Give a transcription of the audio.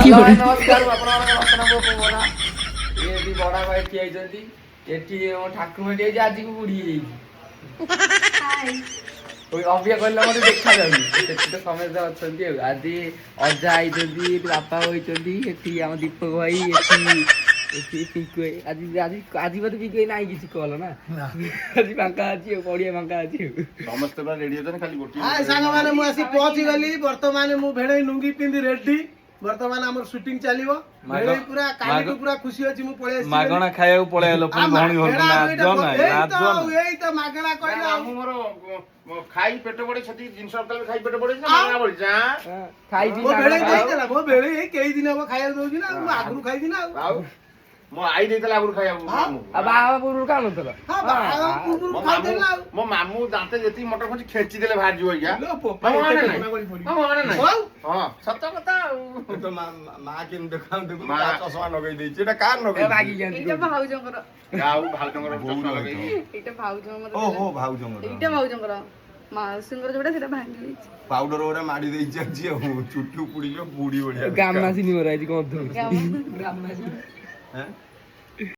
ନମସ୍କାର ଆପଣମାନଙ୍କ ରତ୍ନପୁର ପବନ ଏଠି ବଡ ଭାଇ ଠିଆ ହେଇଛନ୍ତି ଏଠି ମୋ ଠାକୁର ଠିଆ ହେଇଛି ଆଜିକୁ ବୁଢୀ ହେଇଯାଇଛି ଅବିକା କହିଲା ମତେ ଦେଖାଯାଉନି ସେଠି ତ ସମସ୍ତେ ଅଛନ୍ତି ଆଉ ଆଜି ଅଜା ଆଇଛନ୍ତି ଏଠି ବାପା ବଇଛନ୍ତି ଏଠି ଆମ ଦୀପକ ଭାଇ ଏଠି ଏଠି ପିଙ୍କୁ ଭାଇ ଆଜି ଆଜି ଆଜି ବୋଧେ ପିଙ୍କୁ ଭାଇ ନାହିଁ କିଛି କଲ ନା ଆଜି ଫାଙ୍କା ଅଛି ଆଉ ପଡିଆ ଫାଙ୍କା ଅଛି ଆଉ ସମସ୍ତେ ପୁରା ରେଡି ଅଛନ୍ତି ଖାଲି ଗୋଟିଏ ସାଙ୍ଗମାନେ ମୁଁ ଆସି ପହଞ୍ଚି ଗଲି ବର୍ତ୍ତମାନ ମୁଁ ଭେଣେଇ ଲୁଙ୍ଗି ପିନ୍ଧି ରେଡି ବର୍ତ୍ତମାନ ଆମର ସୁଟିଂ ଚାଲିବ ଭେଣେଇ ପୁରା କାଲିଠୁ ପୁରା ଖୁସି ଅଛି ମୁଁ ପଳେଇ ଆସିଛି ମାଗଣା ଖାଇବାକୁ ପଳେଇ ଆଇଲ ପୁଣି ଭଉଣୀ ଘରକୁ ଏଇ ତ ମାଗଣା କହିଲା ମୁଁ ମୋର ଖାଇ ପେଟ ପଡେ ସେଠି ଜିନିଷ ଖାଇ ପେଟ ପଡେ ମାଗଣା ପଡିଛି ଖାଇଛି ମୋ ଭେଣେଇ ଦେଇଥିଲା ମୋ ଭେଣେଇ ଏଇ କେଇ ଦିନ ହବ ଖାଇବାକୁ ଦଉଛି ନା ମୁଁ ଆଗରୁ ଖାଇଛି ନା ଆଉ ମୋ ଆଈ ଦେଇଥିଲା ଆଗରୁ ଖାଇବାକୁ ବାହା ପୂର୍ବରୁ ଖାଉନଥିଲ ମୋ ମାମୁଁ ଦାନ୍ତେ ଯେତିକି ମଟର ଖୋଜି ଖେଞ୍ଚି ଦେଲେ ବାହାରିଯିବ ଆଜ୍ଞା ହଁ ସତ କଥା ଆଉ ମା କେମିତି ଦେଖାନ୍ତୁ ମା ଚଷମା ଲଗେଇ ଦେଇଛି ଏଟା କାହାର ଲଗେଇ ଏଇଟା ଭାଉଜଙ୍କର ଆଉ ଭାଉଜଙ୍କର ଚଷମା ଲଗେଇଛି ଏଇଟା ଭାଉଜଙ୍କର ଓହୋ ଭାଉଜଙ୍କର ଏଇଟା ଭାଉଜଙ୍କର ମାଉସୀଙ୍କର ଯୋଉଟା ସେଟା ଭାଙ୍ଗି ଦେଇଛି ପାଉଡର ଗୁରା ମାଡି ଦେଇଛି ଆଜି ଆଉ ଚୁଟି ଉପୁଡିଯିବ ବୁଢୀ ଭଳିଆ ଗାମାସିନି ମରା ହେଇଛି କଣ ଗାମ। ଗାମାସିନି ହେଁ